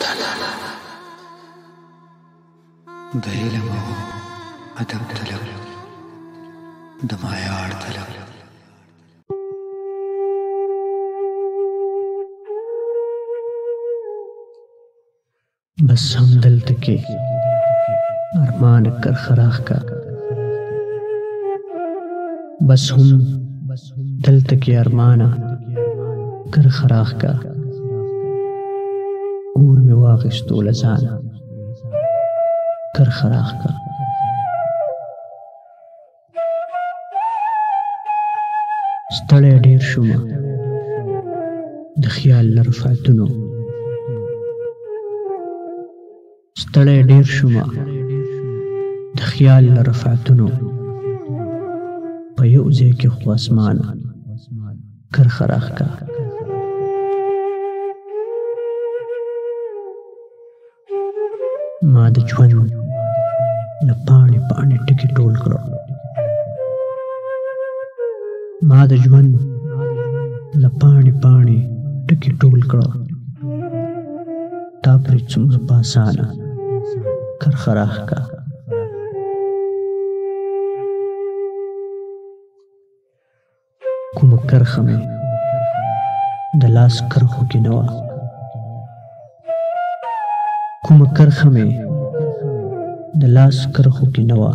طلب د علم او ادب طلب د معیار طلب बस हम दलत के अरमान कर खराख का बस हम दलत के अरमाना कर खराख का और में वाकिस्तु लजाना कर खराख का ستړی ډیر شوم د خیال لرفعتونو ستړی ډیر شوم د خیال لرفعتونو په یو ځای کې خو اسمانه کرخه راښکا ما د ژوند له پاڼې پاڼې ټکي ټول کړه ما د ژوند له پاڼې پاڼې ټکي ټول کړه تا پرې څومره په اسانه کرخه راښکا کومه کرخه مې د لاس کرښو کې نه وه کومه کرخه مې د لاس کرښو کې نه وه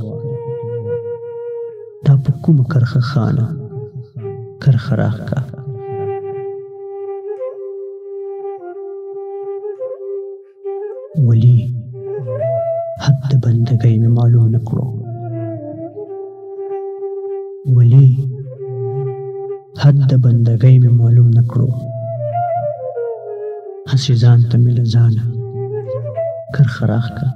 دا په کومه کرخه خانه کرخه راښکا ولی حد د بندګۍ مې معلوم نه کړو ولی حد د بندګۍ مې معلوم نه کړو هسې ځان ته مې له ځانه کرخه راښکا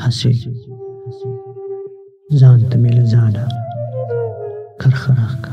هسې ځان ته مې له ځانه کرخه راښکا